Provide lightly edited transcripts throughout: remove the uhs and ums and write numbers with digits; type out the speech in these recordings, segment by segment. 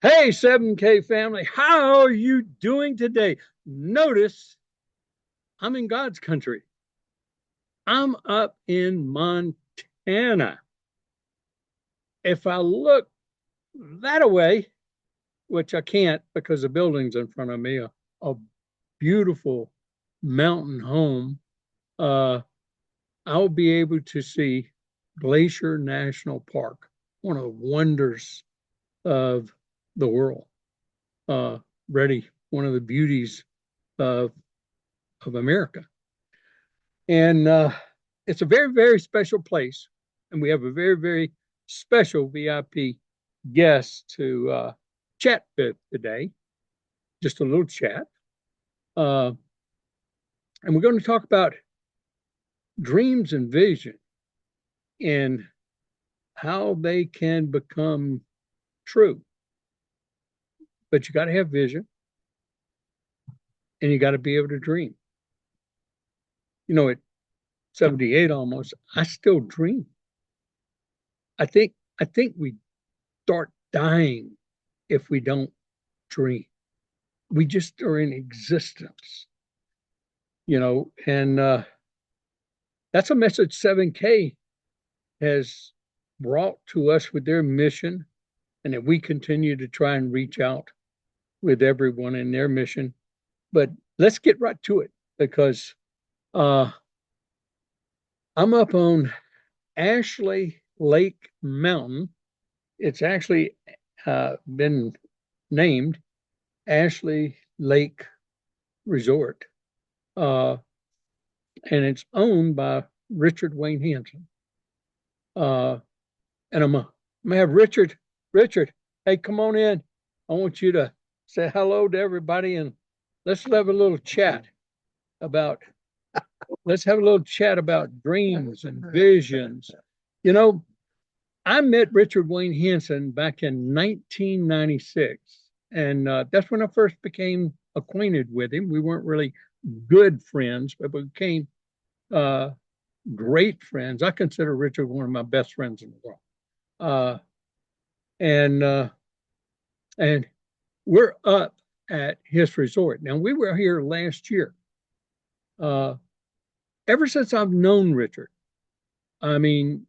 Hey, 7K family, how are you doing today? Notice I'm in God's country. I'm up in Montana. If I look that way, which I can't because the building's in front of me, a beautiful mountain home, uh, I'll be able to see Glacier National Park, one of the wonders of the world. Uh, Ready, one of the beauties of America. And it's a very, very special place. And we have a very, very special VIP guest to chat with today, just a little chat. Uh, and we're going to talk about dreams and vision and how they can become true. But you got to have vision and you got to be able to dream. You know, at 78 almost, I still dream. I think we start dying if we don't dream. We just are in existence, and that's a message 7K has brought to us with their mission, and that we continue to try and reach out with everyone in their mission. But let's get right to it because uh, I'm up on Ashley Lake Mountain. It's actually been named Ashley Lake Resort. Uh, and it's owned by Richard Wayne Hansen. Uh, and I'm gonna have Richard. Richard, hey, come on in. I want you to say hello to everybody and let's have a little chat about let's have a little chat about dreams and visions. You know, I met Richard Wayne Hansen back in 1996, and that's when I first became acquainted with him. We weren't really good friends, but we became uh, great friends. I consider Richard one of my best friends in the world. Uh, and and we're up at his resort. Now we were here last year. Uh, Ever since I've known Richard, I mean,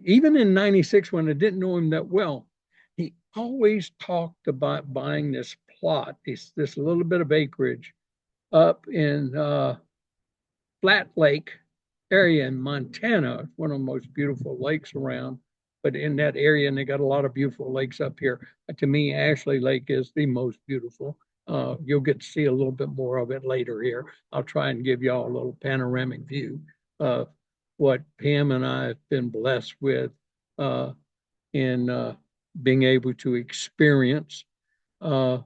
even in '96 when I didn't know him that well, he always talked about buying this plot, this little bit of acreage up in Flat Lake area in Montana, one of the most beautiful lakes around. But in that area, and they got a lot of beautiful lakes up here. To me, Ashley Lake is the most beautiful. You'll get to see a little bit more of it later here. I'll try and give y'all a little panoramic view of what Pam and I have been blessed with uh, in being able to experience. Uh,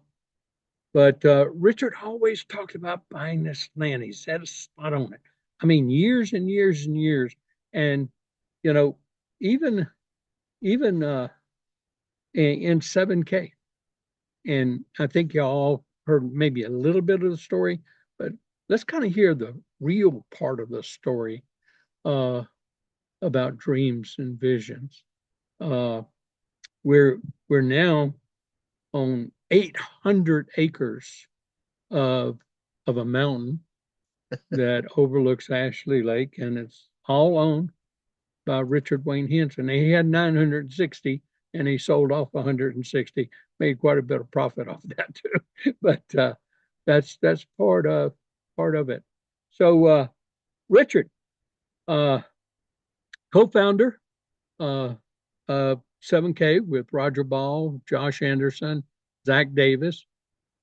but Richard always talked about buying this land. He set a spot on it. I mean, years and years and years. And, you know, even even in 7K. And I think y'all heard maybe a little bit of the story, but let's kind of hear the real part of the story uh, about dreams and visions. Uh, we're we're now on 800 acres of a mountain that overlooks Ashley Lake, and it's all owned by Richard Wayne Hansen. He had 960, and he sold off 160, made quite a bit of profit off that too. But that's part of it. So Richard, uh, co-founder uh, of 7K with Roger Ball, Josh Anderson, Zach Davis.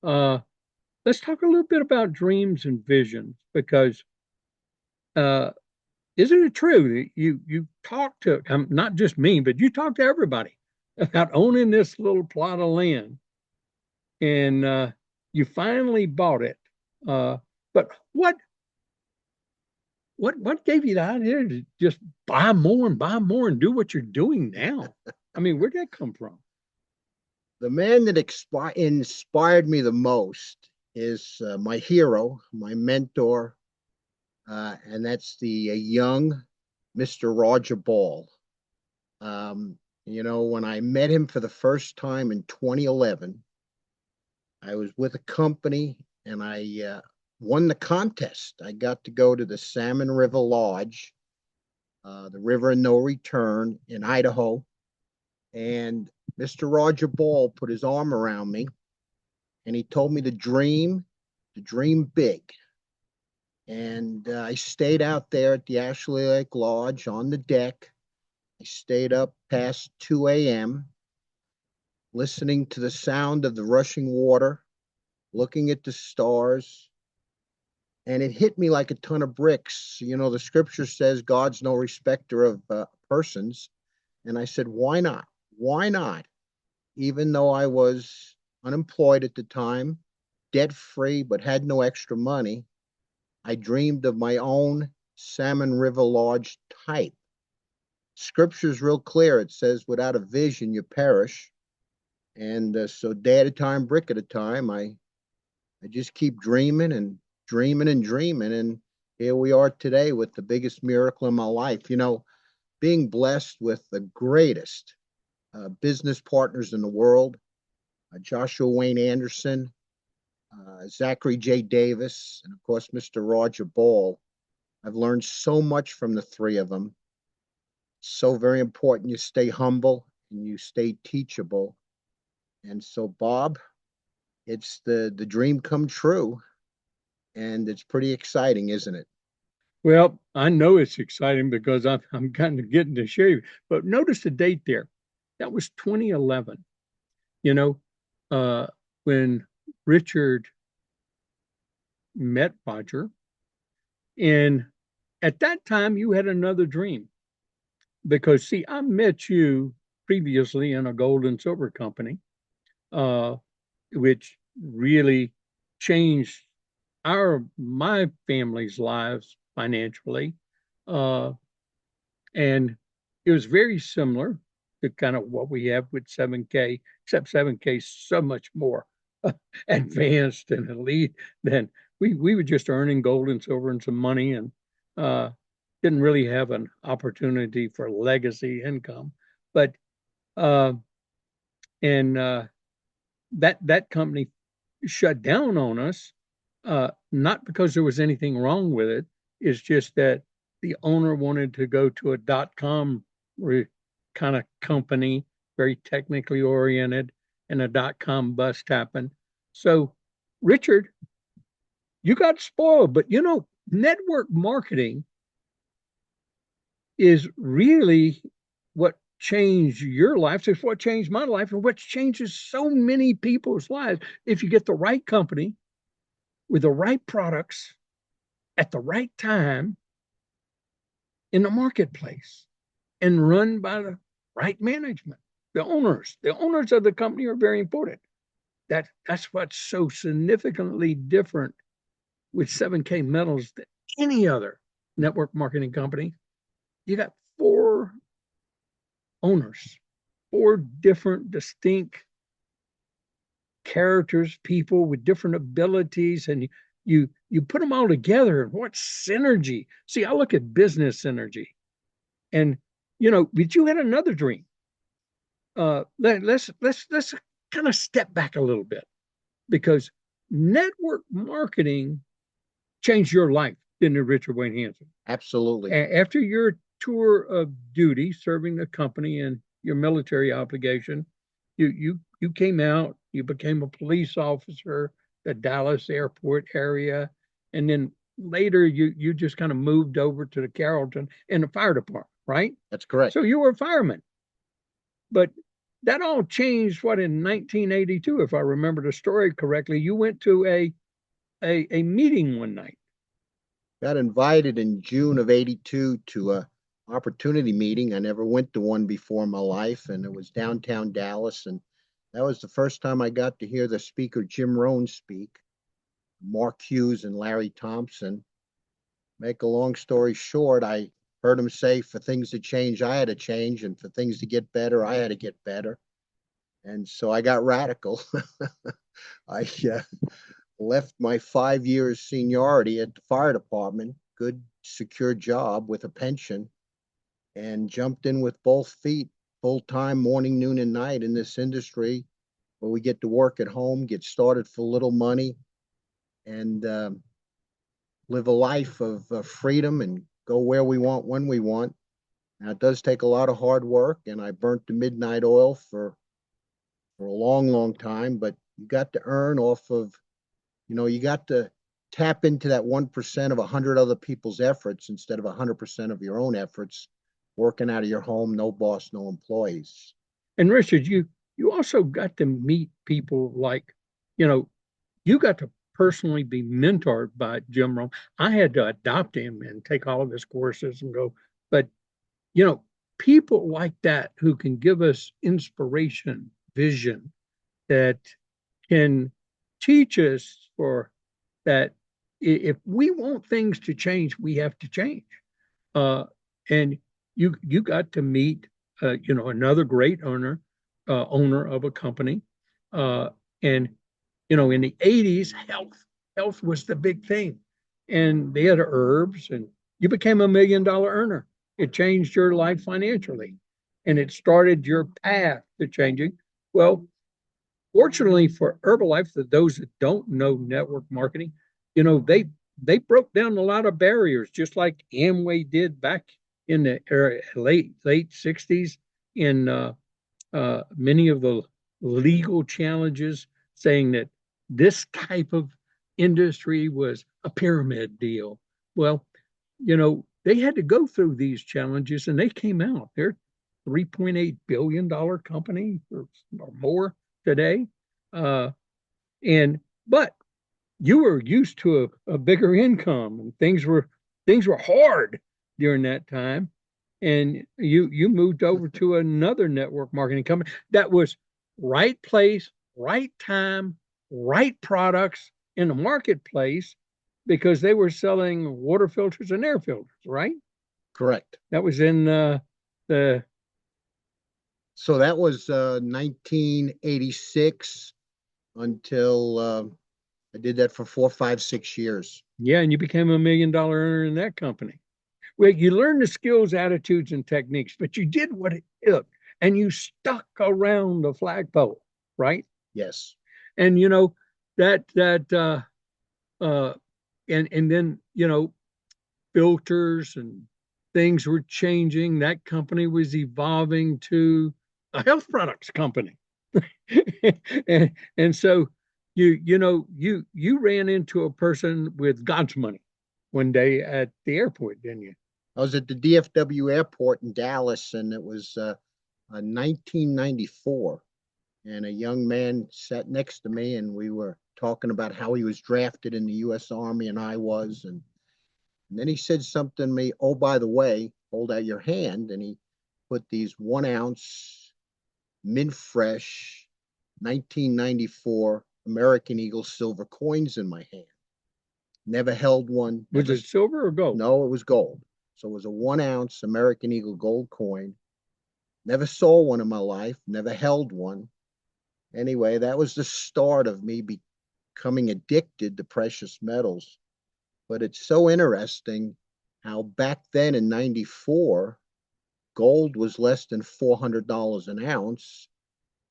Uh, let's talk a little bit about dreams and visions because uh, isn't it true that you talk to not just me, but you talk to everybody about owning this little plot of land, and you finally bought it. But what gave you the idea to just buy more and do what you're doing now? I mean, where'd that come from? The man that inspired me the most is my hero, my mentor, and that's the young Mr. Roger Ball. You know, when I met him for the first time in 2011, I was with a company and I won the contest. I got to go to the Salmon River Lodge, the River of No Return in Idaho. And Mr. Roger Ball put his arm around me and he told me to dream big. And I stayed out there at the Ashley Lake Lodge on the deck. I stayed up past 2 a.m., listening to the sound of the rushing water, looking at the stars. And it hit me like a ton of bricks. You know, the scripture says God's no respecter of persons. And I said, why not? Why not? Even though I was unemployed at the time, debt free, but had no extra money, I dreamed of my own Salmon River Lodge type. Scripture's real clear. It says, without a vision, you perish. And so day at a time, brick at a time, I just keep dreaming and dreaming and dreaming. And here we are today with the biggest miracle in my life. You know, being blessed with the greatest business partners in the world, Joshua Wayne Anderson, Zachary J. Davis, and of course, Mr. Roger Ball. I've learned so much from the three of them. So very important you stay humble and you stay teachable. And so, Bob, it's the dream come true, and it's pretty exciting, isn't it? Well, I know it's exciting because I'm kind of getting to shape. But notice the date there. That was 2011. You know, uh, when Richard met Roger, and at that time you had another dream because see, I met you previously in a gold and silver company, uh, which really changed my family's lives financially. Uh, and it was very similar to kind of what we have with 7K, except 7K is so much more advanced and elite than we were just earning gold and silver and some money and uh, didn't really have an opportunity for legacy income. But uh, and that company shut down on us, not because there was anything wrong with it. It's just that the owner wanted to go to a .com kind of company, very technically oriented, and a .com bust happened. So, Richard, you got spoiled, but you know, network marketing is really what changed your life. It's what changed my life and what changes so many people's lives. If you get the right company with the right products at the right time in the marketplace and run by the right management. The owners of the company are very important. That's what's so significantly different with 7kmetals than any other network marketing company. You got four owners, four different distinct characters, people with different abilities, and you put them all together. And what synergy? See, I look at business synergy, and you know, but you had another dream. Let's kind of step back a little bit because network marketing changed your life, didn't it, Richard Wayne Hansen? Absolutely. After your tour of duty, serving the company and your military obligation, you came out, you became a police officer, the Dallas airport area, and then later you just kind of moved over to the Carrollton in the fire department, right? That's correct. So you were a fireman, but that all changed what in 1982, if I remember the story correctly. You went to a meeting one night. Got invited in June of 82 to a opportunity meeting. I never went to one before in my life, and it was downtown Dallas. And that was the first time I got to hear the speaker, Jim Rohn, speak, Mark Hughes and Larry Thompson. Make a long story short, I heard him say for things to change, I had to change, and for things to get better, I had to get better. And so I got radical. I left my 5 years seniority at the fire department, good secure job with a pension, and jumped in with both feet full-time morning, noon, and night in this industry where we get to work at home, get started for little money, and live a life of freedom and go where we want when we want. Now, it does take a lot of hard work, and I burnt the midnight oil for a long, long time, but you got to earn off of, you got to tap into that 1% of 100 other people's efforts instead of 100% of your own efforts, working out of your home, no boss, no employees. And Richard, you also got to meet people like, you know, you got to personally be mentored by Jim Rome. I had to adopt him and take all of his courses and go, but you know, people like that who can give us inspiration, vision, that can teach us for that if we want things to change, we have to change. And you got to meet another great owner of a company, and in the 80s, health was the big thing, and they had herbs, and you became $1 million earner. It changed your life financially, and it started your path to changing. Well, fortunately for Herbalife, for those that don't know network marketing, they broke down a lot of barriers, just like Amway did back in the late 60s in many of the legal challenges, saying that this type of industry was a pyramid deal. Well, they had to go through these challenges, and they came out. They're $3.8 billion company or more today. But you were used to a bigger income, and things were hard during that time. And you moved over to another network marketing company that was right place, right time, right products in the marketplace, because they were selling water filters and air filters, right? Correct. That was in the So that was 1986 until I did that for 4, 5, 6 years. yeah, and you became $1 million earner in that company. Well, you learned the skills, attitudes, and techniques, but you did what it took, and you stuck around the flagpole, right? Yes. And that and then filters and things were changing. That company was evolving to a health products company. and so you ran into a person with God's money one day at the airport, didn't you? I was at the DFW airport in Dallas, and it was 1994. And a young man sat next to me, and we were talking about how he was drafted in the U.S. Army, and I was. And then he said something to me, oh, by the way, hold out your hand. And he put these 1 ounce mint fresh 1994 American Eagle silver coins in my hand. Never held one. Was it silver or gold? No, it was gold. So it was a 1 ounce American Eagle gold coin. Never saw one in my life, never held one. Anyway, that was the start of me becoming addicted to precious metals. But it's so interesting how back then in 94, gold was less than $400 an ounce.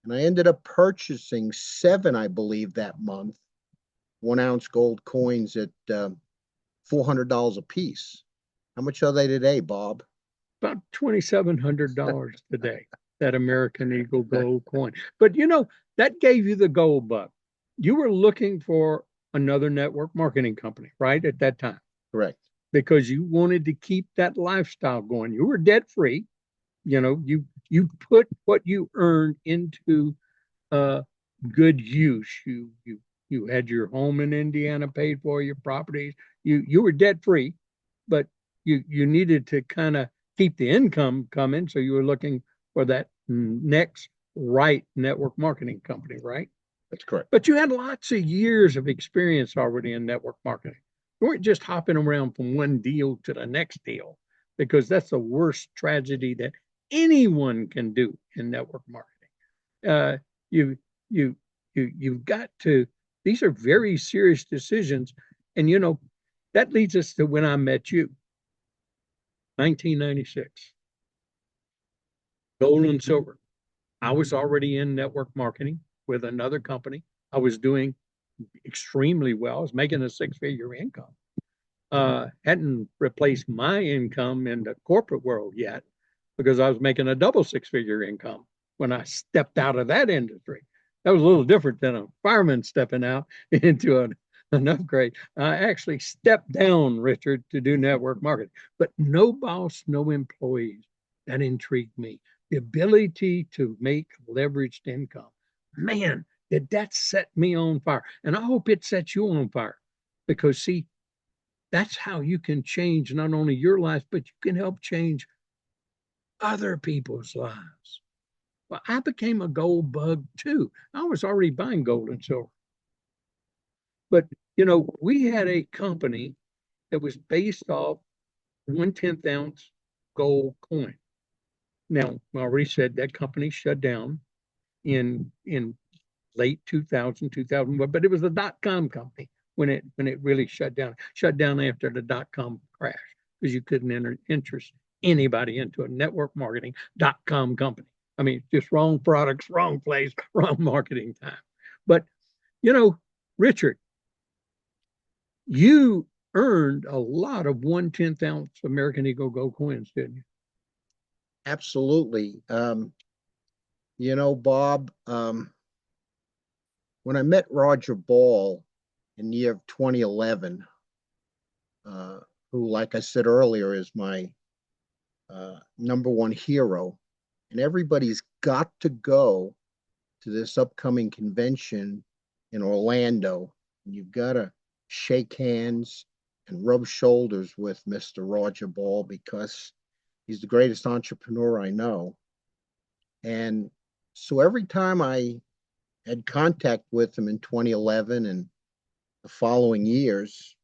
And I ended up purchasing 7, I believe, that month, 1 ounce gold coins at $400 a piece. How much are they today, Bob? About $2,700 today, that American Eagle gold coin. But that gave you the gold bug. You were looking for another network marketing company, right, at that time? Correct. Because you wanted to keep that lifestyle going. You were debt free. You put what you earned into good use. You had your home in Indiana paid for, your properties. You were debt free, but you needed to kind of keep the income coming. So you were looking for that next right network marketing company, right? That's correct. But you had lots of years of experience already in network marketing. You weren't just hopping around from one deal to the next deal, because that's the worst tragedy that anyone can do in network marketing. You you you've got to. These are very serious decisions, and that leads us to when I met you, 1996. gold and silver. I was already in network marketing with another company. I was doing extremely well. I was making a six-figure income. Hadn't replaced my income in the corporate world yet because I was making a double six-figure income when I stepped out of that industry. That was a little different than a fireman stepping out into an upgrade. I actually stepped down, Richard, to do network marketing, but no boss, no employees. That intrigued me. The ability to make leveraged income. Man, did that set me on fire. And I hope it sets you on fire because, see, that's how you can change not only your life, but you can help change other people's lives. Well, I became a gold bug too. I was already buying gold and silver. But, we had a company that was based off 1/10 ounce gold coin. Now, I already said that company shut down in late 2000, 2001, but it was a .com company when it really shut down. Shut down after the .com crash because you couldn't interest anybody into a network marketing .com company. I mean, just wrong products, wrong place, wrong marketing time. But, Richard, you earned a lot of 1/10 ounce American Eagle gold coins, didn't you? Absolutely. Bob, when I met Roger Ball in the year of 2011, who, like I said earlier, is my number one hero, and everybody's got to go to this upcoming convention in Orlando. You've got to shake hands and rub shoulders with Mr. Roger Ball because he's the greatest entrepreneur I know. And so every time I had contact with him in 2011 and the following years,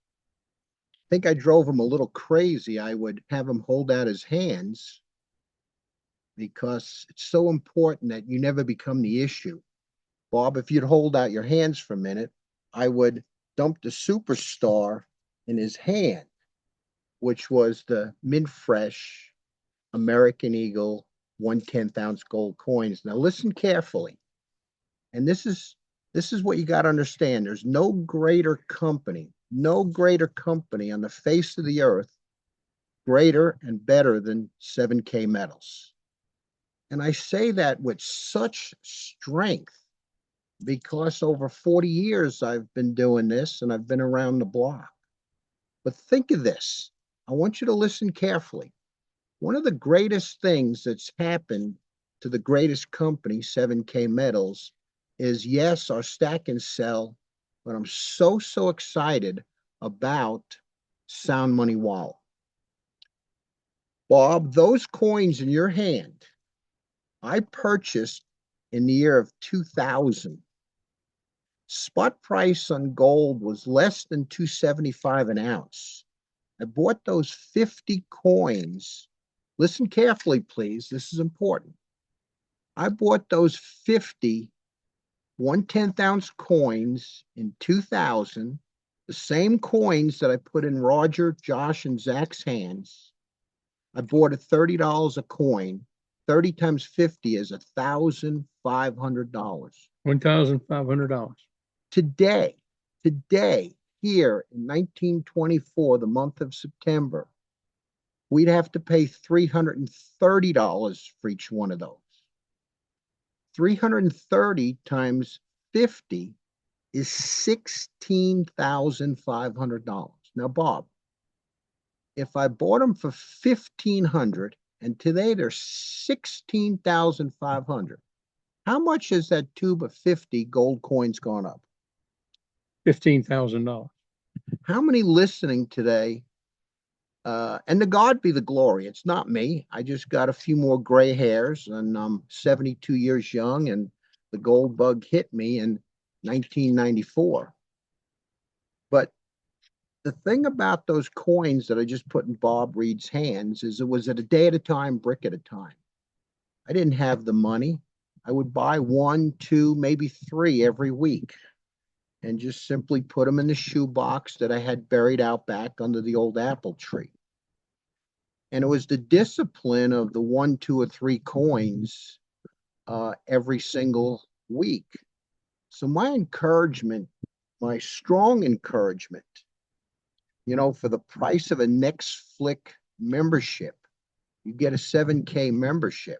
I think I drove him a little crazy. I would have him hold out his hands because it's so important that you never become the issue. Bob, if you'd hold out your hands for a minute, I would dump the superstar in his hand, which was the mint fresh American Eagle 1/10 ounce gold coins. Now listen carefully. And this is what you got to understand. There's no greater company on the face of the earth greater and better than 7kmetals. And I say that with such strength because over 40 years I've been doing this and I've been around the block. But think of this. I want you to listen carefully. One of the greatest things that's happened to the greatest company, 7kmetals, is yes, our stack and sell, but I'm so excited about Sound Money Wallet. Bob, those coins in your hand, I purchased in the year of 2000. Spot price on gold was less than $275 an ounce. I bought those 50 coins. Listen carefully, please. This is important. I bought those 50 1/10 ounce coins in 2000, the same coins that I put in Roger, Josh, and Zach's hands. I bought at $30 a coin. 30 times 50 is $1,500. $1,500. Today, here in 1924, the month of September, we'd have to pay $330 for each one of those. 330 times 50 is $16,500. Now, Bob, if I bought them for $1,500 and today they're $16,500, how much has that tube of 50 gold coins gone up? $15,000. How many listening today? And to God be the glory. It's not me. I just got a few more gray hairs and I'm 72 years young and the gold bug hit me in 1994. But the thing about those coins that I just put in Bob Reid's hands is it was at a day at a time, brick at a time. I didn't have the money. I would buy 1, 2, maybe 3 every week and just simply put them in the shoebox that I had buried out back under the old apple tree. And it was the discipline of the one, two, or three coins every single week. So my encouragement, my strong encouragement, for the price of a Next Flick membership, you get a 7K membership.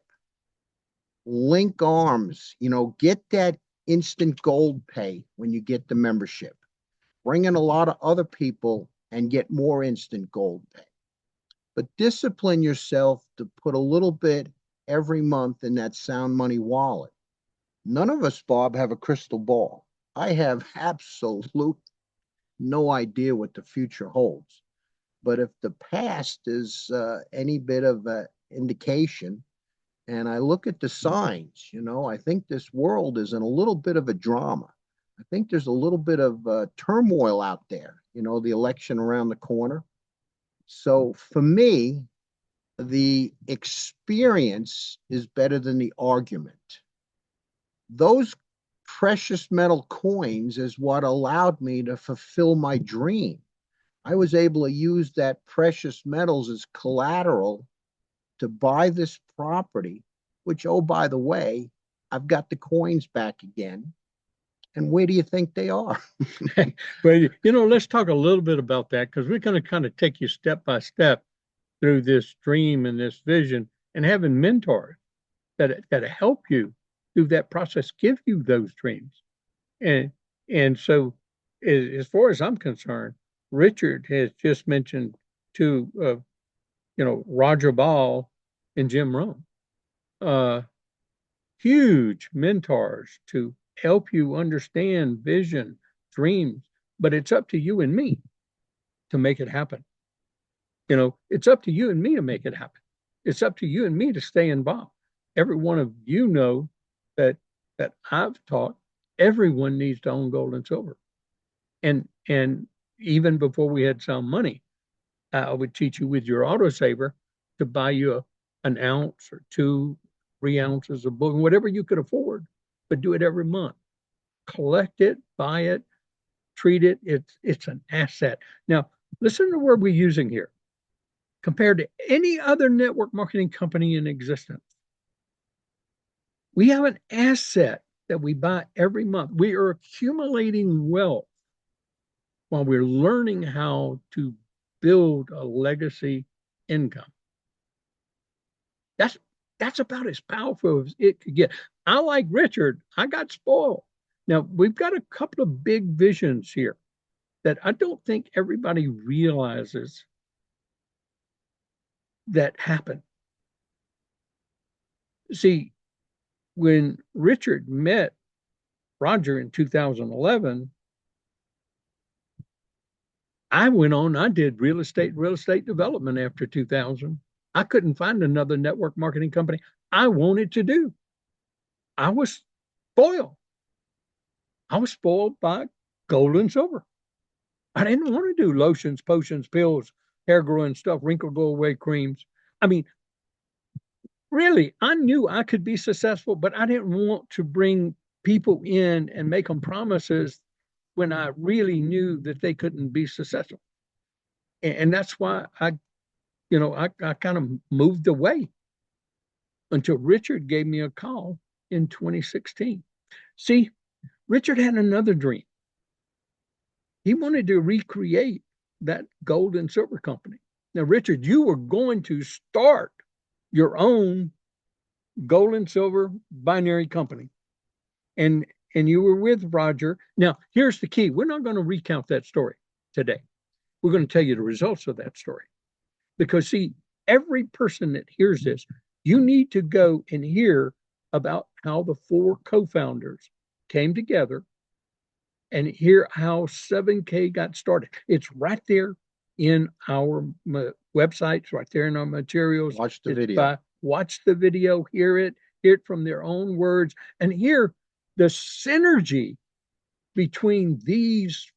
Link arms, get that instant gold pay when you get the membership. Bring in a lot of other people and get more instant gold pay. But discipline yourself to put a little bit every month in that sound money wallet. None of us, Bob, have a crystal ball. I have absolute no idea what the future holds. But if the past is any bit of an indication, and I look at the signs, I think this world is in a little bit of a drama. I think there's a little bit of turmoil out there, the election around the corner. So for me, the experience is better than the argument. Those precious metal coins is what allowed me to fulfill my dream. I was able to use that precious metals as collateral to buy this property, which, oh, by the way, I've got the coins back again. And where do you think they are? Well, let's talk a little bit about that, because we're going to kind of take you step by step through this dream and this vision, and having mentors that help you through that process, give you those dreams. And so, as far as I'm concerned, Richard has just mentioned two of, Roger Ball and Jim Rohn, huge mentors to help you understand vision, dreams. But it's up to you and me to make it happen. It's up to you and me to make it happen. It's up to you and me to stay involved. Every one of you know that I've taught, everyone needs to own gold and silver. And even before we had some money, I would teach you with your autosaver to buy you an ounce or 2, 3 ounces of bullion, whatever you could afford, but do it every month. Collect it, buy it, treat it. It's an asset. Now, listen to what we're using here compared to any other network marketing company in existence. We have an asset that we buy every month. We are accumulating wealth while we're learning how to build a legacy income. That's about as powerful as it could get. I, like Richard, I got spoiled. Now, we've got a couple of big visions here that I don't think everybody realizes that happen. See, when Richard met Roger in 2011, I did real estate development after 2000. I couldn't find another network marketing company I wanted to do. I was spoiled. I was spoiled by gold and silver. I didn't want to do lotions, potions, pills, hair growing stuff, wrinkle go away creams. I mean, really, I knew I could be successful, but I didn't want to bring people in and make them promises when I really knew that they couldn't be successful. And that's why I kind of moved away until Richard gave me a call in 2016. See, Richard had another dream. He wanted to recreate that gold and silver company. Now, Richard, you were going to start your own gold and silver binary company. And you were with Roger. Now, here's the key. We're not going to recount that story today. We're going to tell you the results of that story. Because, see, every person that hears this, you need to go and hear about how the 4 co-founders came together and hear how 7K got started. It's right there in our websites, right there in our materials. Watch the video. Watch the video, hear it from their own words, and hear the synergy between these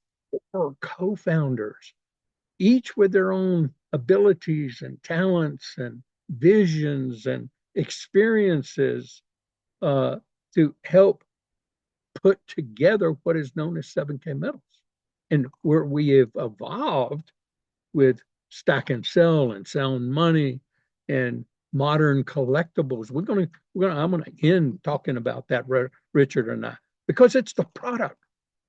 4 co-founders, each with their own abilities and talents and visions and experiences to help put together what is known as 7K metals, and where we have evolved with stack and sell and sound money and modern collectibles. I'm gonna end talking about that, Richard and I, because it's the product.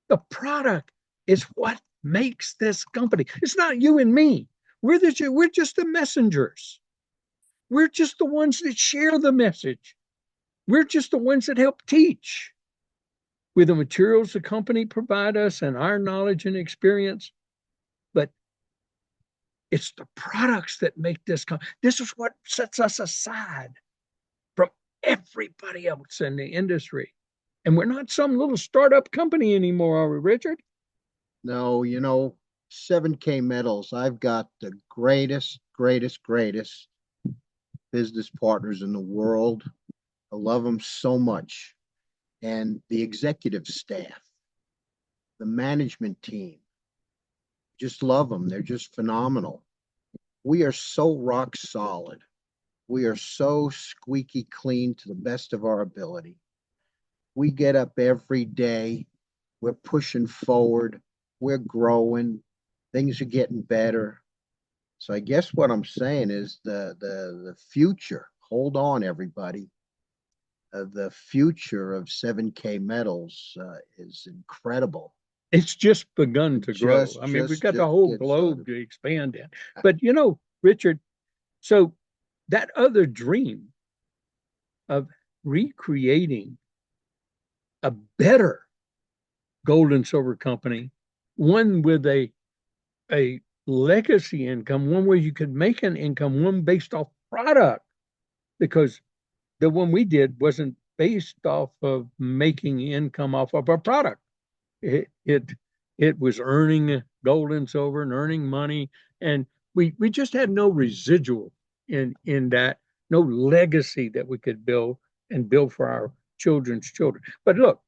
The product is what makes this company. It's not you and me. We're just the messengers. We're just the ones that share the message. We're just the ones that help teach with the materials the company provide us and our knowledge and experience. But it's the products that make this come. This is what sets us aside from everybody else in the industry. And we're not some little startup company anymore, are we, Richard? No, 7K Metals, I've got the greatest business partners in the world. I love them so much. And the executive staff, the management team, just love them. They're just phenomenal. We are so rock solid. We are so squeaky clean to the best of our ability. We get up every day. We're pushing forward. We're growing. Things are getting better. So I guess what I'm saying is the future. Hold on, everybody. The future of 7K Metals is incredible. It's just begun to grow. I mean, we've got the whole globe to expand in. But Richard, so that other dream of recreating a better gold and silver company, one with a legacy income, one where you could make an income, one based off product, because the one we did wasn't based off of making income off of a product. It was earning gold and silver and earning money, and we just had no residual in that, no legacy that we could build and build for our children's children. But look,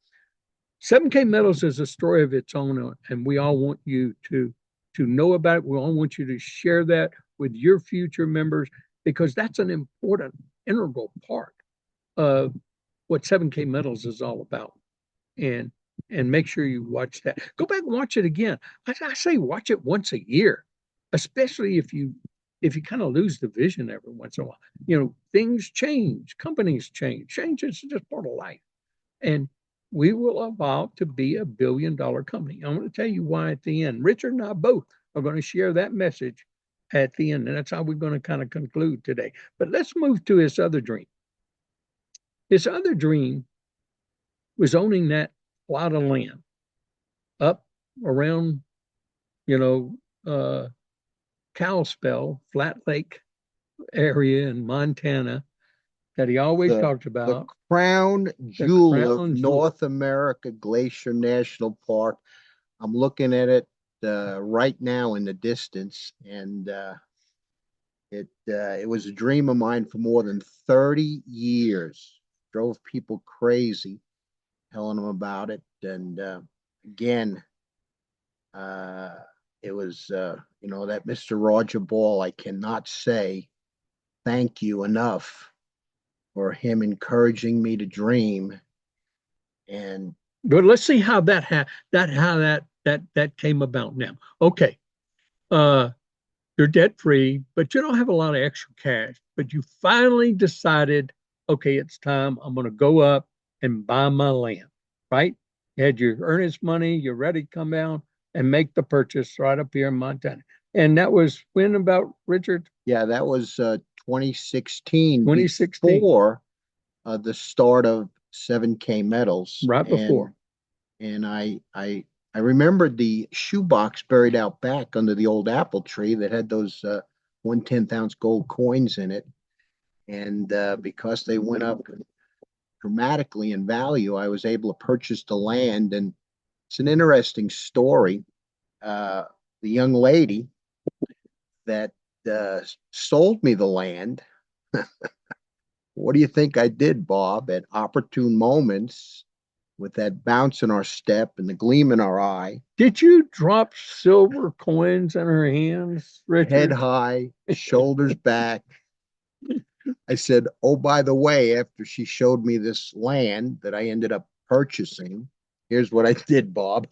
7K Metals is a story of its own, and we all want you to know about it. We all want you to share that with your future members, because that's an important, integral part of what 7K Metals is all about. And make sure you watch that. Go back and watch it again. I say watch it once a year, especially if you kind of lose the vision every once in a while. Things change, companies change. Change is just part of life. And we will evolve to be $1 billion company. I'm going to tell you why at the end. Richard and I both are going to share that message at the end. And that's how we're going to kind of conclude today. But let's move to his other dream. His other dream was owning that plot of land up around, Kalispell, Flat Lake area in Montana that he always talked about. The crown jewel of North America, Glacier National Park. I'm looking at it right now in the distance, and it was a dream of mine for more than 30 years. Drove people crazy telling them about it. And again, it was, that Mr. Roger Ball, I cannot say thank you enough for him encouraging me to dream. And but let's see how that came about now. Okay. You're debt free, but you don't have a lot of extra cash, but you finally decided, okay, it's time. I'm going to go up and buy my land, right? You had your earnest money, you're ready to come down and make the purchase right up here in Montana. And that was when about, Richard? Yeah, that was 2016. 2016. Before the start of 7K Metals. Right before. And I remembered the shoebox buried out back under the old apple tree that had those 1/10 ounce gold coins in it. And because they went up dramatically in value, I was able to purchase the land. And it's an interesting story. The young lady that sold me the land, what do you think I did, Bob? At opportune moments, with that bounce in our step and the gleam in our eye. Did you drop silver coins in her hands, Richard? Head high, shoulders back. I said, oh, by the way, after she showed me this land that I ended up purchasing, here's what I did, Bob.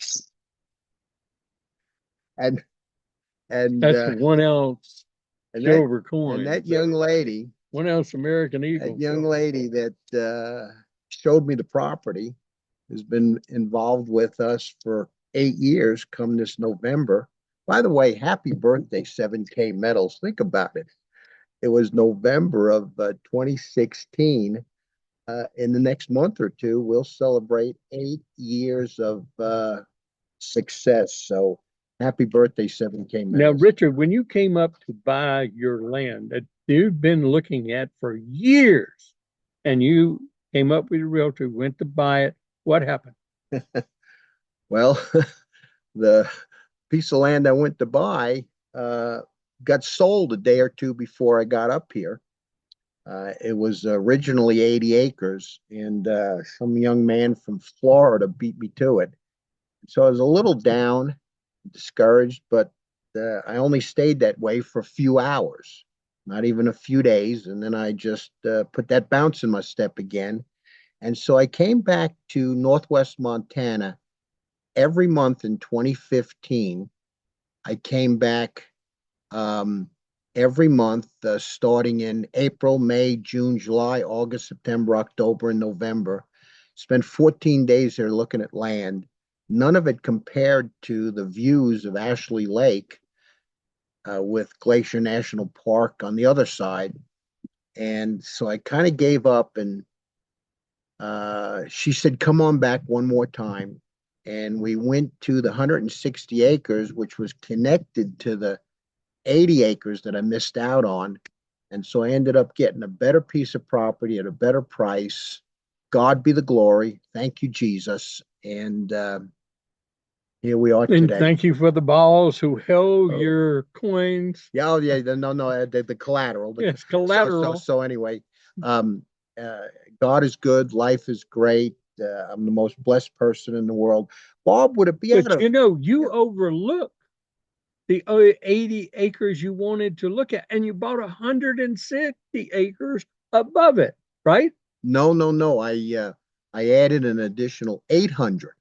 And And That's 1 ounce and that silver and coin. that young lady, 1 ounce American that Eagle young silver. lady that showed me the property has been involved with us for 8 years come this November. By the way, happy birthday, 7kmetals. Think about it. It was November of 2016. In the next month or two, we'll celebrate 8 years of success. So happy birthday, Now, 7kmetals. Richard, when you came up to buy your land that you've been looking at for years, and you came up with a realtor, went to buy it, what happened? Well, the piece of land I went to buy uh, got sold a day or two before I got up here. It was originally 80 acres, and some young man from Florida beat me to it. So I was a little down, discouraged, but I only stayed that way for a few hours, not even a few days. And then I just put that bounce in my step again. And so I came back to Northwest Montana every month in 2015. I came back um, every month, starting in April, May, June, July, August, September, October, and November. Spent 14 days there looking at land. None of it compared to the views of Ashley Lake with Glacier National Park on the other side. And so I kind of gave up, and she said, "Come on back one more time." And we went to the 160 acres, which was connected to the 80 acres that I missed out on. And so I ended up getting a better piece of property at a better price. God be the glory. Thank you, Jesus. And here we are And today. thank you for the balls who held Oh, your coins. yeah, oh, yeah, no, no, the collateral. Yes, So, collateral. so anyway, um, God is good. Life is great. I'm the most blessed person in the world. Bob, would it be out But of, you yeah, overlooked the 80 acres you wanted to look at, and you bought 160 acres above it, right? no, no, no. I added an additional 800.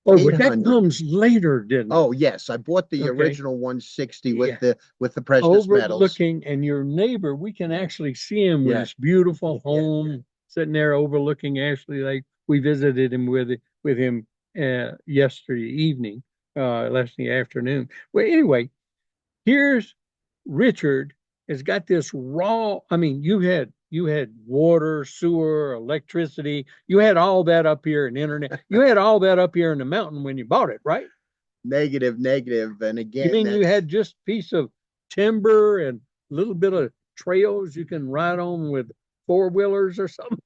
Oh, but that 800. comes later, didn't it? Oh, yes, I bought the Okay. original 160 Yeah. with the precious metals. Overlooking, and your neighbor, we can actually see him with Yeah, his beautiful yeah. home sitting there overlooking Ashley Lake. We visited him with him yesterday evening, last in the afternoon. Well, anyway, here's Richard has got this raw. I mean, you had water, sewer, electricity. You had all that up here and internet. You had all that up here in the mountain when you bought it, right? Negative, negative. And You again, mean you that's had just piece of timber and a little bit of trails you can ride on with four-wheelers or something?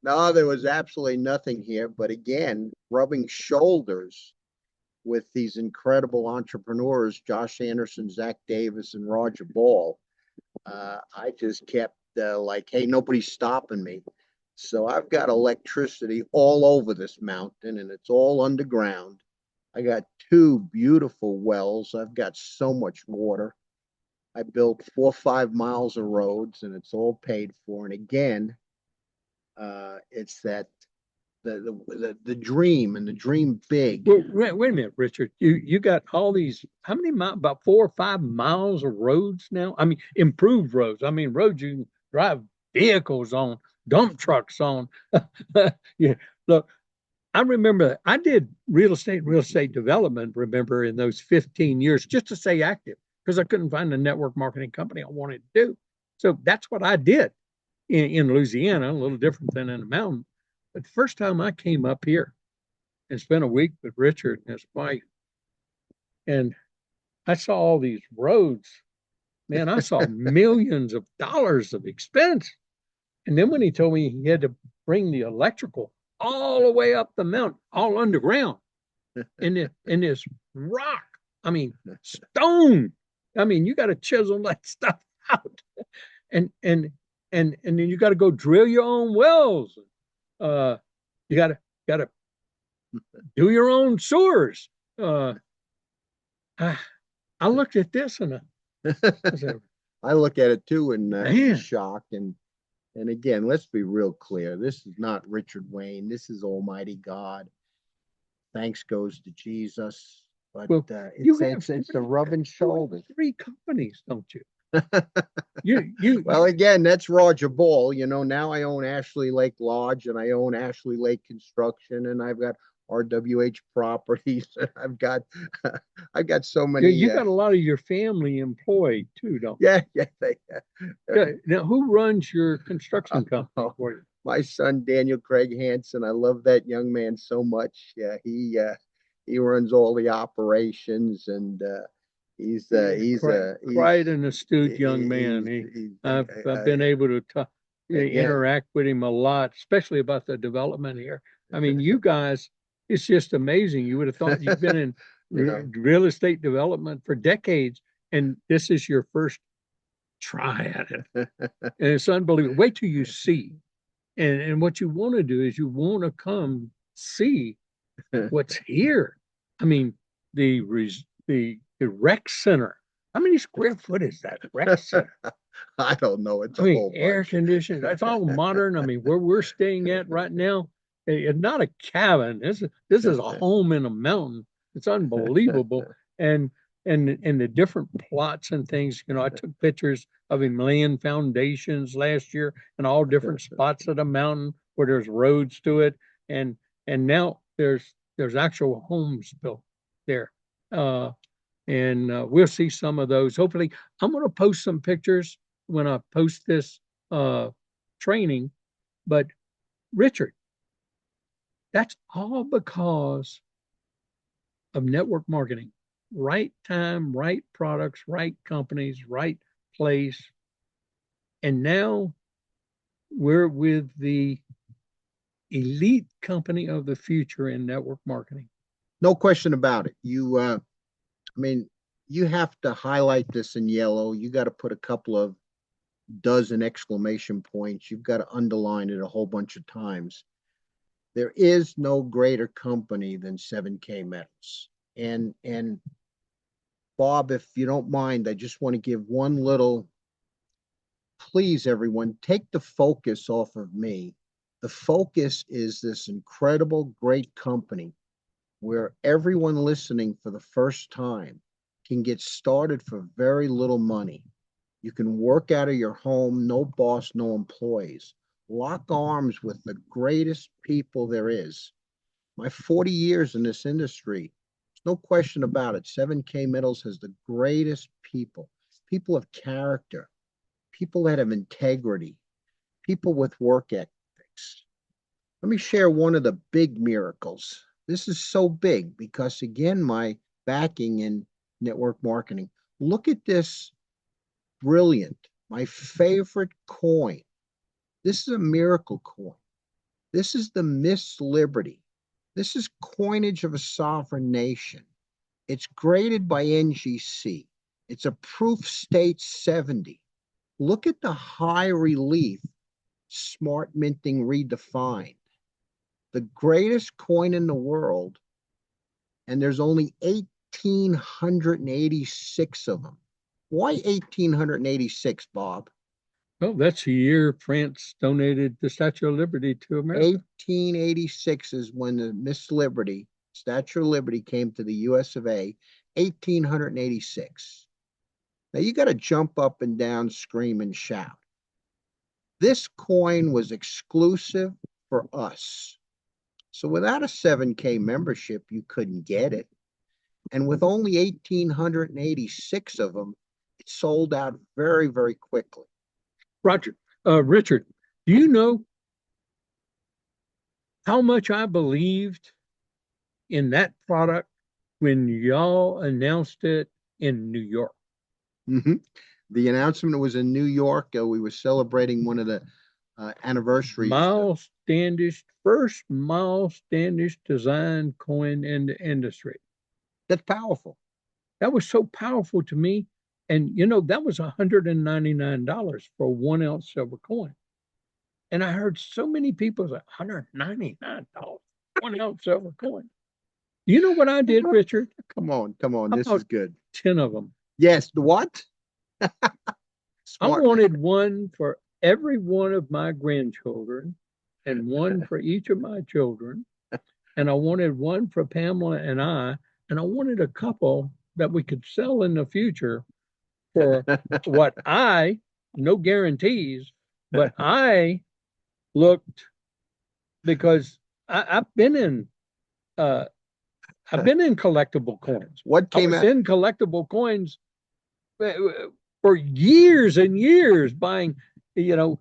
no, there was absolutely nothing here. But again, rubbing shoulders with these incredible entrepreneurs, Josh Anderson, Zach Davis, and Roger Ball, I just kept like, hey, nobody's stopping me. So I've got electricity all over this mountain, and it's all underground. I got two beautiful wells. I've got so much water. I built 4 or 5 miles of roads, and it's all paid for. And again, it's that the dream and the dream big. Well, wait a minute, Richard. You got all these, how many miles? About 4 or 5 miles of roads now. I mean, improved roads. I mean, roads you can drive vehicles on, dump trucks on. Yeah. Look, I remember I did real estate development, remember, in those 15 years just to stay active because I couldn't find a network marketing company I wanted to do. So that's what I did in Louisiana, a little different than in the mountain. But the first time I came up here and spent a week with Richard and his wife, and I saw all these roads, man, I saw millions of dollars of expense. And then when he told me he had to bring the electrical all the way up the mountain, all underground, in this rock. I mean, stone. I mean, you got to chisel that stuff out, and and and then you got to go drill your own wells. Uh, you got to do your own sewers. Uh, I, I looked at this and I said, I look at it too in man, shock. And again, let's be real clear. This is not Richard Wayne. This is Almighty God. Thanks goes to Jesus. But Well, you have it's the rubbing shoulders. three companies, don't you? You Well, again, that's Roger Ball. You know, now I own Ashley Lake Lodge and I own Ashley Lake Construction and I've got RWH Properties. I've got I've got so many. you got a lot of your family employed too, don't Yeah, yeah. you? Yeah. Now, who runs your construction company Oh, for you? my son Daniel Craig Hansen. I love that young man so much. Yeah, he runs all the operations and Quite an astute young man. he's I've been able to talk, again. interact with him a lot, especially about the development here. I mean, you guys, it's just amazing. You would have thought you've been in You know, real estate development for decades, and this is your first try at it. And it's unbelievable. Wait till you see. And what you want to do is you want to come see what's here. I mean, the rec center. How many square foot is that rec center? I don't know. It's I a mean, whole air bunch. conditioned. It's all modern. I mean, where we're staying at right now, it's not a cabin. This is a home in a mountain. It's unbelievable. And and the different plots and things. You know, I took pictures of him laying foundations last year in all different spots of the mountain where there's roads to it. And and now there's actual homes built there. And we'll see some of those. Hopefully, I'm going to post some pictures when I post this training. But Richard, that's all because of network marketing. Right time, right products, right companies, right place. And now we're with the elite company of the future in network marketing. No question about it. I mean, you have to highlight this in yellow. You got to put a couple of dozen exclamation points. You've got to underline it a whole bunch of times. There is no greater company than 7K Metals. And Bob, if you don't mind, I just want to give one little, please, everyone, take the focus off of me. The focus is this incredible, great company where everyone listening for the first time can get started for very little money. You can work out of your home, no boss, no employees. Lock arms with the greatest people there is. My 40 years in this industry, there's no question about it. 7K Metals has the greatest people of character, people that have integrity, people with work ethics. Let me share one of the big miracles. This is so big because, again, my backing in network marketing. Look at this brilliant, my favorite coin. This is a miracle coin. This is the Miss Liberty. This is coinage of a sovereign nation. It's graded by NGC. It's a proof state 70. Look at the high relief, smart minting redefined. The greatest coin in the world, and there's only 1,886 of them. Why 1,886, Bob? Well, that's the year France donated the Statue of Liberty to America. 1886 is when the Miss Liberty, Statue of Liberty, came to the US of A. 1886. Now you got to jump up and down, scream and shout. This coin was exclusive for us. So without a 7K membership, you couldn't get it. And with only 1,886 of them, it sold out very, very quickly. Richard, do you know how much I believed in that product when y'all announced it in New York? Mm-hmm. The announcement was in New York. We were celebrating one of the anniversaries. Miles Standish, first Miles Standish design coin in the industry. That's powerful. That was so powerful to me. And you know, that was $199 for a 1 ounce silver coin. And I heard so many people say $199, 1 ounce silver coin. You know what I did, Richard? Come on, come on. I This is bought good. 10 of them. Yes. What? I Smart. wanted one for every one of my grandchildren and one for each of my children. And I wanted one for Pamela and I and I wanted a couple that we could sell in the future for what no guarantees, but I looked because I've been in uh, collectible coins. What I came was out? in collectible coins uh, for years and years, buying, you know,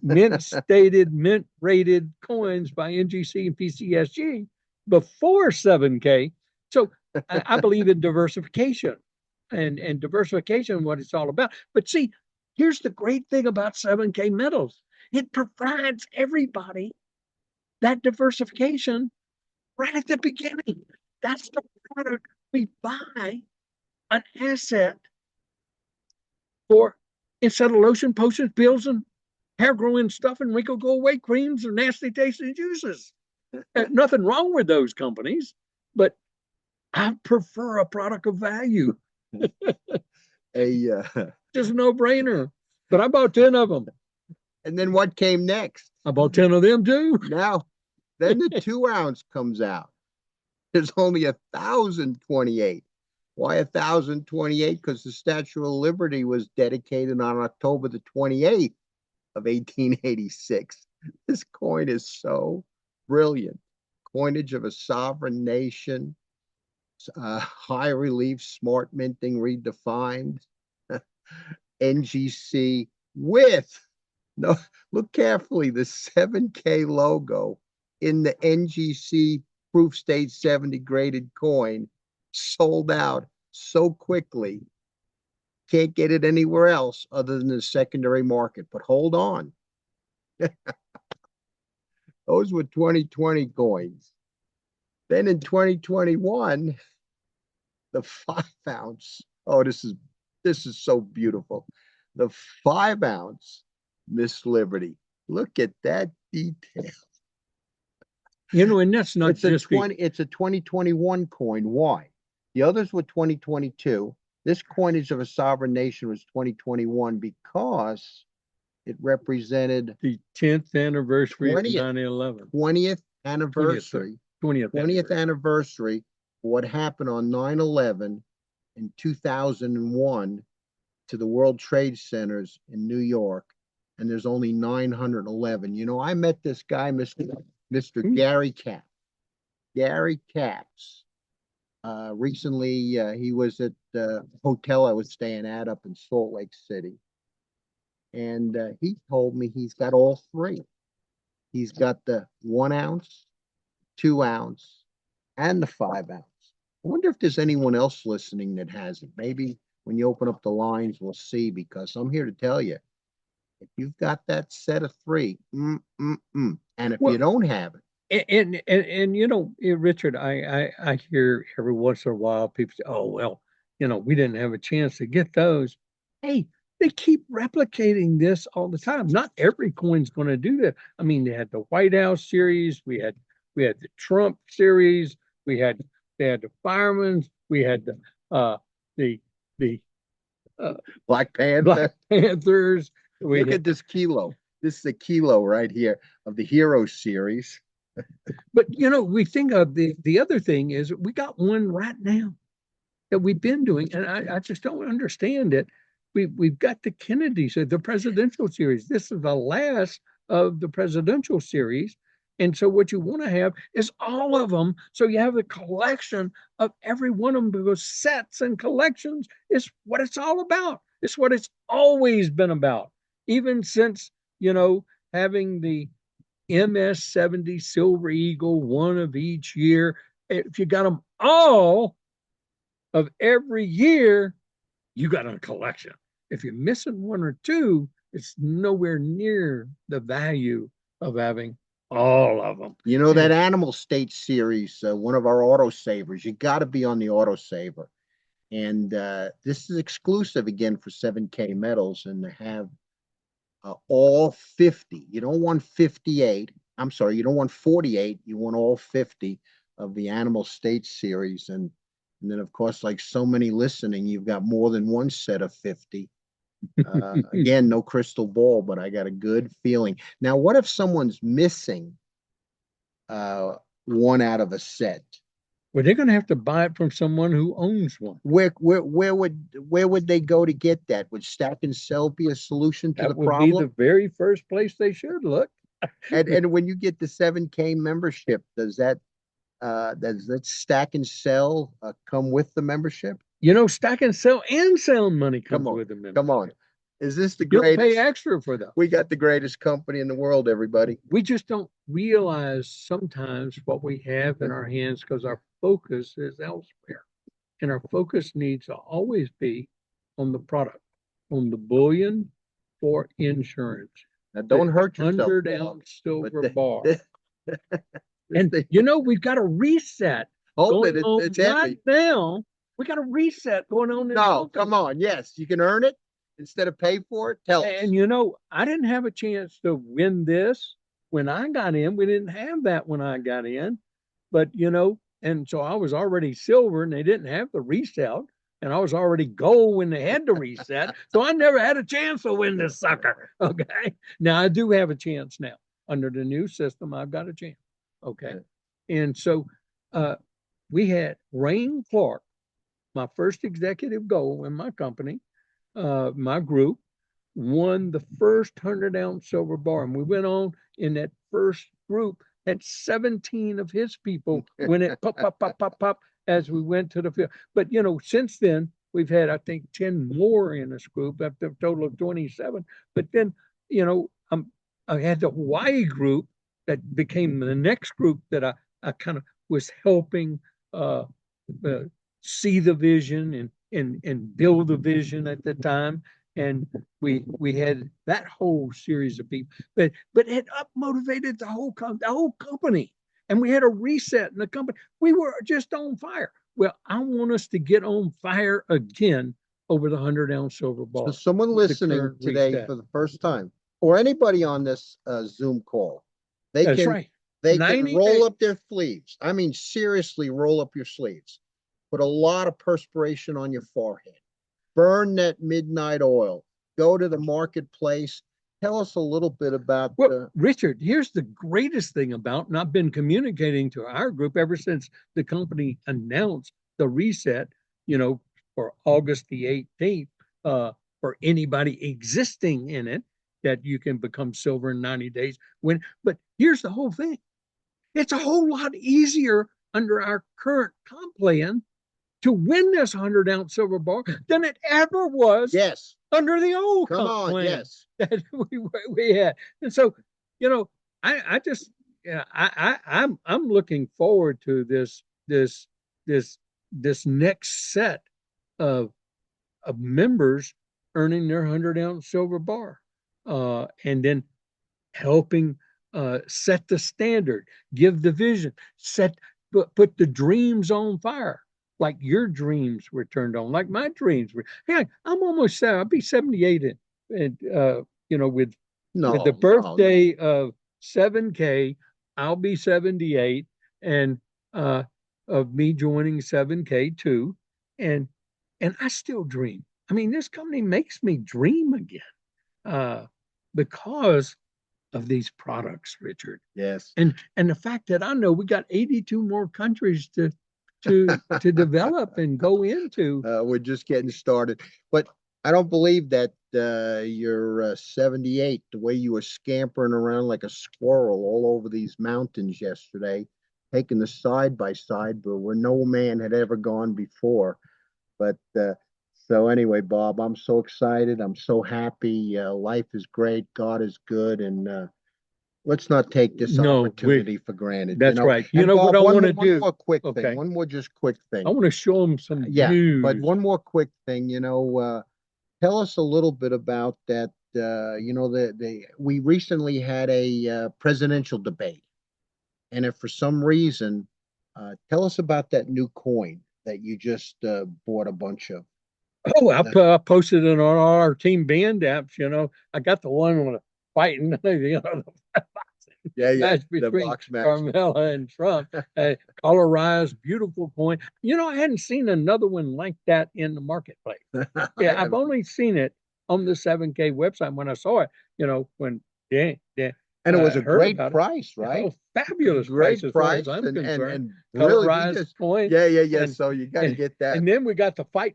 mint rated coins by NGC and PCSG before 7K. So I believe in diversification, and diversification, what it's all about. But see, here's the great thing about 7K metals. It provides everybody that diversification right at the beginning. That's the product. We buy an asset for, instead of lotion, potions, pills, and hair growing stuff and wrinkle go away creams or nasty tasting juices. Nothing wrong with those companies, but I prefer a product of value. Just a no brainer. But I bought 10 of them. And then what came next? I bought 10 of them too. Now, then the 2 ounce comes out. There's only 1,028. Why 1,028? Because the Statue of Liberty was dedicated on October the 28th of 1886. This coin is so brilliant. Coinage of a sovereign nation, high relief, smart minting redefined, NGC with, no, look carefully, the 7K logo in the NGC proof state 70 graded coin, sold out so quickly. Can't get it anywhere else other than the secondary market. But hold on. Those were 2020 coins. Then in 2021, the 5 ounce. Oh, this is so beautiful. The 5 ounce Miss Liberty. Look at that detail. And that's not It's a just 20, it's a 2021 coin. Why? The others were 2022. This coinage of a sovereign nation was 2021 because it represented the 10th anniversary 20th, of 9/11. 20th anniversary, 20th anniversary of what happened on 9/11 in 2001 to the World Trade Centers in New York. And there's only 911. I met this guy, Mr. Gary Cap. Gary Caps. Recently, he was at the hotel I was staying at up in Salt Lake City. And he told me he's got all three. He's got the 1 ounce, 2 ounce, and the 5 ounce. I wonder if there's anyone else listening that has it. Maybe when you open up the lines, we'll see, because I'm here to tell you, if you've got that set of three, and if you don't have it, Richard, I hear every once in a while people say, "Oh well, we didn't have a chance to get those." Hey, they keep replicating this all the time. Not every coin's going to do that. I mean, they had the White House series, we had the Trump series, they had the firemen's, we had the Black Panther. Black Panthers. Look at this kilo. This is a kilo right here of the Hero series. But we think of the other thing is we got one right now that we've been doing, and I just don't understand it. We've got the Kennedy, so the presidential series. This is the last of the presidential series. And so what you want to have is all of them. So you have a collection of every one of them, because sets and collections is what it's all about. It's what it's always been about. Even since, having the MS-70 Silver Eagle, one of each year. If you got them all of every year, you got a collection. If you're missing one or two, it's nowhere near the value of having all of them. That Animal State series, one of our autosavers, you got to be on the autosaver. And this is exclusive again for 7K metals, and to have all 50. You don't want 58. I'm sorry, you don't want 48. You want all 50 of the Animal State series. And then, of course, like so many listening, you've got more than one set of 50. Again, no crystal ball, but I got a good feeling. Now, what if someone's missing one out of a set? Well, they're going to have to buy it from someone who owns one. Where would they go to get that? Would Stack and Sell be a solution to the That would be the problem? very first place they should look. And when you get the 7K membership, does that Stack and Sell come with the membership? You know, Stack and Sell and Sound Money Come comes on, with them. come on. Is this the You don't pay greatest? extra for those. We got the greatest company in the world, everybody. We just don't realize sometimes what we have in our hands because our focus is elsewhere. And our focus needs to always be on the product, on the bullion for insurance. Now, don't hurt yourself, 100-ounce silver bar. And thing, we've got a reset hold going it. on It's right heavy. now. We got a reset going on. No, come on. Yes, you can earn it instead of pay for it. Tell us. And I didn't have a chance to win this when I got in. We didn't have that when I got in, but and so I was already silver, and they didn't have the reset, and I was already gold when they had the reset. So I never had a chance to win this sucker. Okay, now I do have a chance now under the new system. I've got a chance. Okay, and so we had Rain Clark, my first executive goal in my company, my group, won the first 100-ounce silver bar. And we went on in that first group, had 17 of his people when it pop, pop, pop, pop, pop, as we went to the field. But, since then, we've had, I think, 10 more in this group, up to a total of 27. But then, I had the Hawaii group that became the next group that I kind of was helping see the vision and build the vision at the time. And we had that whole series of people, but it up motivated the whole company, and we had a reset in the company. We were just on fire. Well, I want us to get on fire again over the 100-ounce silver bar. So someone listening today reset for the first time, or anybody on this Zoom call, they That's can right. they can roll up their sleeves. I mean, seriously, roll up your sleeves. Put a lot of perspiration on your forehead. Burn that midnight oil. Go to the marketplace. Tell us a little bit about. Well, Richard, here's the greatest thing about, and I've been communicating to our group ever since the company announced the reset, for August the 18th, for anybody existing in it, that you can become silver in 90 days. But here's the whole thing. It's a whole lot easier under our current comp plan to win this 100-ounce silver bar than it ever was. Yes. Under the old Come on, plan yes. that we had. And so, I just, I'm looking forward to this next set of members earning their 100-ounce silver bar, and then helping set the standard, give the vision, put the dreams on fire. Like your dreams were turned on, like my dreams were. Hey, I'm almost I'll be 78 and with the birthday of 7K, I'll be 78, and of me joining 7K too, and I still dream. I mean, this company makes me dream again, because of these products, Richard. Yes. And the fact that I know we got 82 more countries to develop and go into. We're just getting started. But I don't believe that you're 78, the way you were scampering around like a squirrel all over these mountains yesterday, taking the side by side, but where no man had ever gone before. But so anyway, Bob, I'm so excited. I'm so happy. Life is great. God is good. And let's not take this opportunity for granted. That's right. Bob, what I want to do. One more quick thing. One more just quick thing. I want to show them some news. But one more quick thing. Tell us a little bit about that. We recently had a presidential debate, and if for some reason, tell us about that new coin that you just bought a bunch of. Oh, I posted it on our team band apps. I got the one on fighting, the match between Carmella and Trump. Colorized, beautiful coin. I hadn't seen another one like that in the marketplace. Yeah, I've only seen it on the 7K website. When I saw it, when And it was a heard great about it. price, right? Oh, fabulous price Great as far as price I'm concerned. and really we Colorized just coin, yeah. and So you got to and get that. and then we got the Oh fight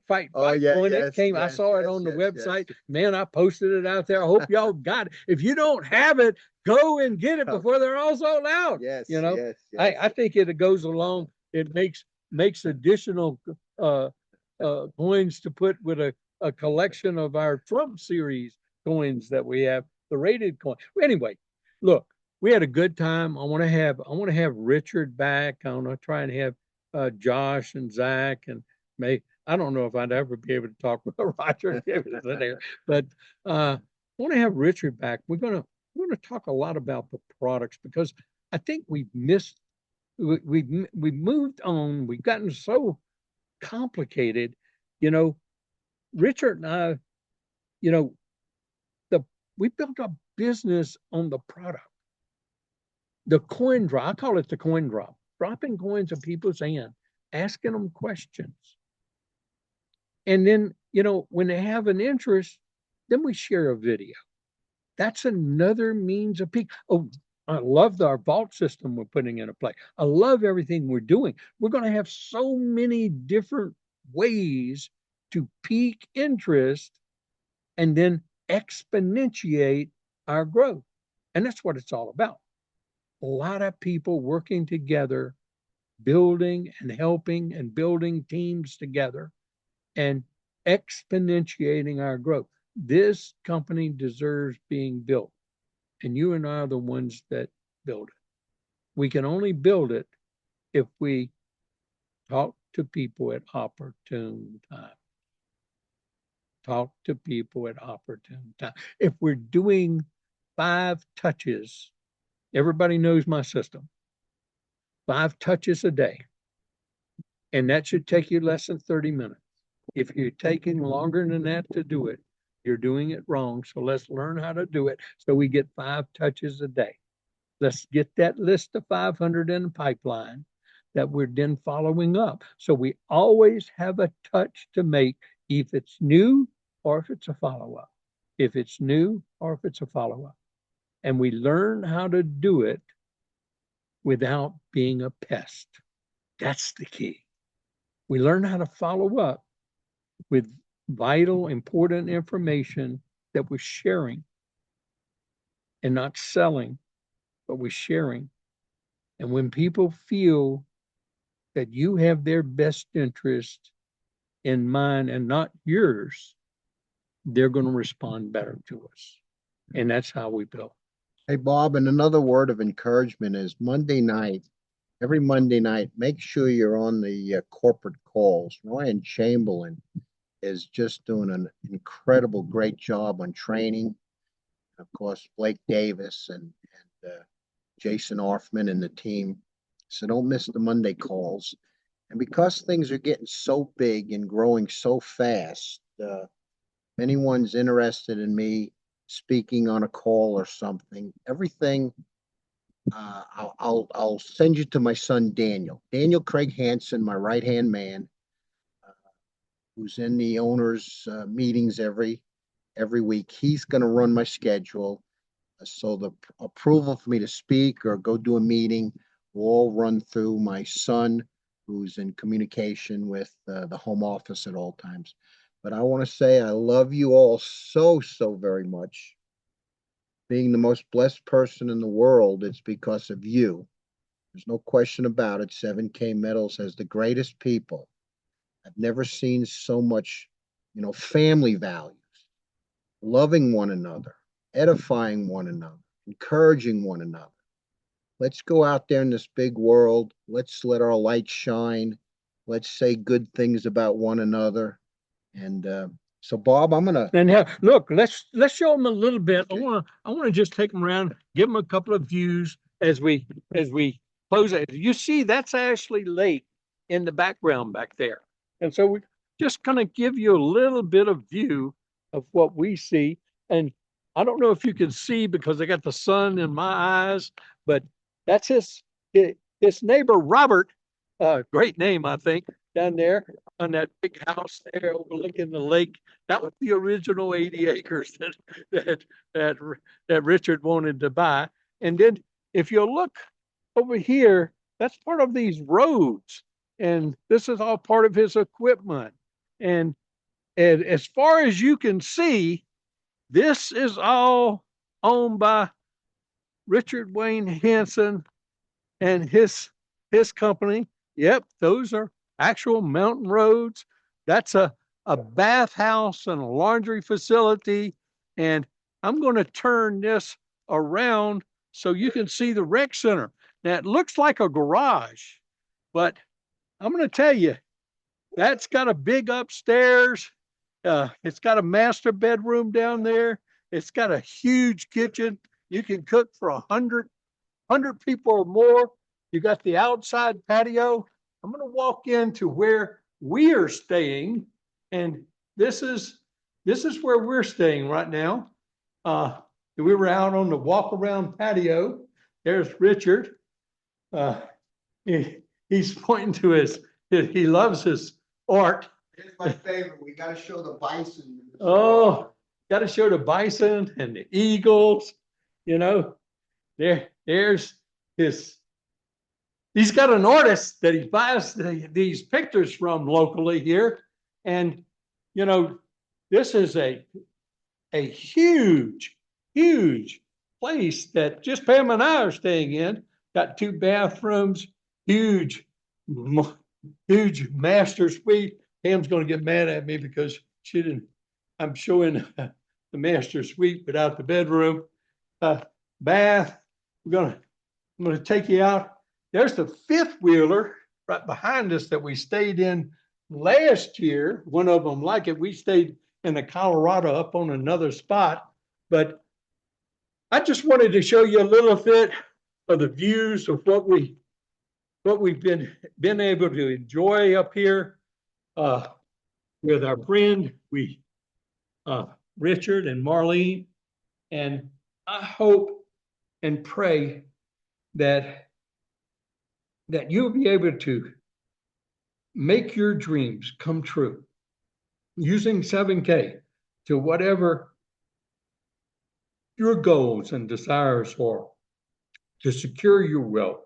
yeah, coin. It yes, came. I yes, saw it yes, on the yes, yes. website. Man, I posted it out there. I hope y'all got it. If you don't have it, go and get it Oh, before they're all sold out. yes, You know, yes, I yes. think it goes along. It makes additional uh coins to put with a collection of our Trump series coins that we have, the rated coin. Anyway, look, we had a good time. I want to have Richard back. I want to try and have Josh and Zach and May. I don't know if I'd ever be able to talk with Roger there, but I want to have Richard back. We're gonna talk a lot about the products because I think we've moved on. We've gotten so complicated. You know, Richard and I, you know, the we built a business on the product. The coin drop, I call it the coin drop, dropping coins in people's hand, asking them questions. And then, when they have an interest, then we share a video. That's another means of peak. Oh, I love our vault system we're putting into play. I love everything we're doing. We're going to have so many different ways to peak interest and then exponentiate our growth. And that's what it's all about. A lot of people working together, building and helping and building teams together and exponentiating our growth. This company deserves being built, and you and I are the ones that build it. We can only build it if we talk to people at opportune time. Talk to people at opportune time. If we're doing 5 touches, everybody knows my system. 5 touches a day, and that should take you less than 30 minutes. If you're taking longer than that to do it, you're doing it wrong. So let's learn how to do it so we get 5 touches a day. Let's get that list of 500 in the pipeline that we're then following up. So we always have a touch to make, if it's new or if it's a follow up. If it's new or if it's a follow up. And we learn how to do it without being a pest. That's the key. We learn how to follow up with vital, important information that we're sharing and not selling, but we're sharing. And when people feel that you have their best interest in mind and not yours, they're going to respond better to us. And that's how we build. Hey, Bob, and another word of encouragement is Monday night, every Monday night, make sure you're on the corporate calls. Ryan Chamberlain is just doing an incredible, great job on training. Of course, Blake Davis and Jason Orfman and the team. So don't miss the Monday calls. And because things are getting so big and growing so fast, if anyone's interested in me speaking on a call or something, everything, I'll send you to my son Daniel Craig Hansen, my right hand man, uh, who's in the owners' meetings every week. He's going to run my schedule. So the approval for me to speak or go do a meeting will all run through my son, who's in communication with the home office at all times. But I want to say I love you all so very much. Being the most blessed person in the world, it's because of you. There's no question about it. 7K Metals has the greatest people. I've never seen so much, family values, loving one another, edifying one another, encouraging one another. Let's go out there in this big world. Let's let our light shine. Let's say good things about one another. And so, Bob, I'm gonna. And look, let's show them a little bit. Okay. I want to just take them around, give them a couple of views as we close it. You see, that's Ashley Lake in the background back there, and so we just kind of give you a little bit of view of what we see. And I don't know if you can see because I got the sun in my eyes, but that's his neighbor Robert. Great name, I think, down there on that big house there overlooking the lake. That was the original 80 acres that that Richard wanted to buy. And then if you look over here, that's part of these roads. And this is all part of his equipment. And, and as far as you can see, this is all owned by Richard Wayne Hansen and his company. Yep, those are actual mountain roads. That's a bathhouse and a laundry facility. And I'm going to turn this around so you can see the rec center. Now it looks like a garage, but I'm going to tell you, that's got a big upstairs. It's got a master bedroom down there. It's got a huge kitchen. You can cook for 100 people or more. You got the outside patio. I'm going to walk into where we are staying, and this is where we're staying right now. We were out on the walk around patio. There's Richard. Uh, he's pointing to he loves his art. It's my favorite. We got to show the bison. Oh, got to show the bison and the eagles. You know, there's his. He's got an artist that he buys these pictures from locally here, and you know, this is a huge place that just Pam and I are staying in. Got 2 bathrooms, huge, huge master suite. Pam's going to get mad at me because she didn't. I'm showing the master suite without the bedroom, bath. I'm gonna take you out. There's the 5th wheeler right behind us that we stayed in last year. One of them like it. We stayed in the Colorado up on another spot, but I just wanted to show you a little bit of the views of what we've been able to enjoy up here with our friend Richard and Marlene. And I hope and pray that you'll be able to make your dreams come true using 7K to whatever your goals and desires are, to secure your wealth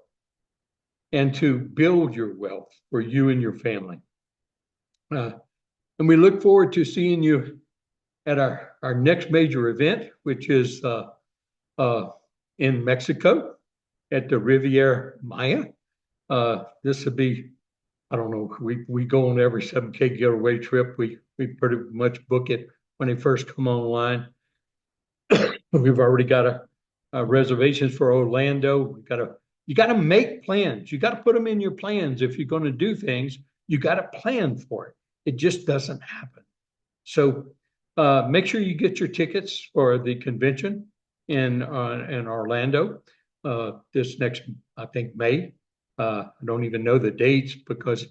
and to build your wealth for you and your family. And we look forward to seeing you at our next major event, which is in Mexico at the Riviera Maya. This would be, I don't know, we go on every 7K getaway trip. We pretty much book it when they first come online. We've already got a reservations for Orlando. You got to make plans. You got to put them in your plans. If you're going to do things, you got to plan for it. It just doesn't happen. So make sure you get your tickets for the convention in Orlando this next, I think, May. I don't even know the dates because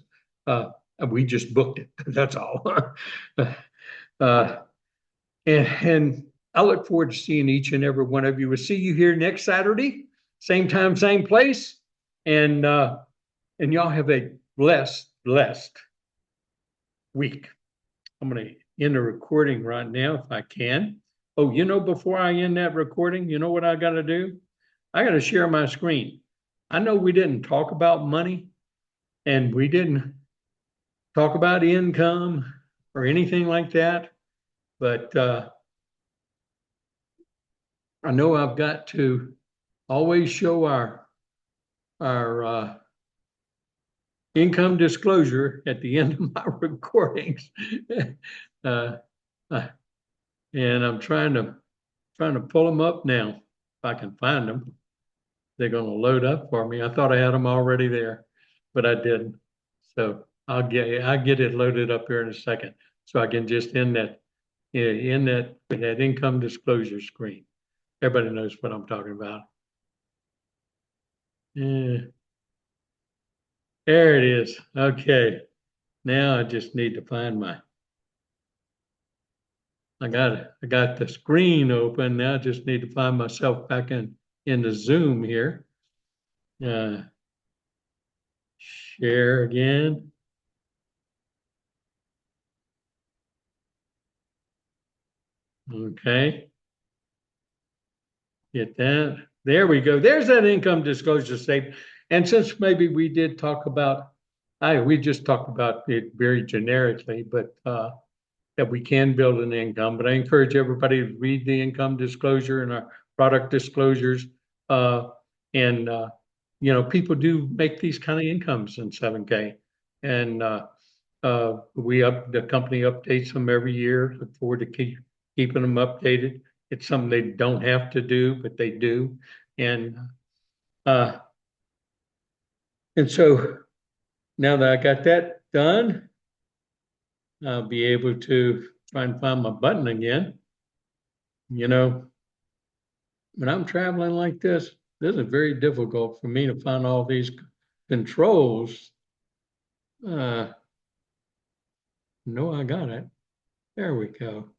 we just booked it. That's all. And I look forward to seeing each and every one of you. We'll see you here next Saturday, same time, same place. And y'all have a blessed week. I'm going to end the recording right now if I can. Oh, before I end that recording, you know what I got to do? I got to share my screen. I know we didn't talk about money and we didn't talk about income or anything like that, but I know I've got to always show our income disclosure at the end of my recordings. uh, uh, and I'm trying to pull them up now if I can find them. They're going to load up for me. I thought I had them already there, but I didn't. So I'll get it loaded up here in a second, so I can just end that income disclosure screen. Everybody knows what I'm talking about. Yeah. There it is. Okay. Now I just need to find I got the screen open. Now I just need to find myself back in the Zoom here. Share again. Okay. Get that. There we go. There's that income disclosure statement. And since maybe we did talk about, we just talked about it very generically, but that we can build an income. But I encourage everybody to read the income disclosure and our product disclosures. Uh, and people do make these kind of incomes in 7K. And the company updates them every year. Look forward to keeping them updated. It's something they don't have to do, but they do. And uh, and so now that I got that done, I'll be able to try and find my button again. You know, when I'm traveling like this is very difficult for me to find all these controls. No, I got it. There we go.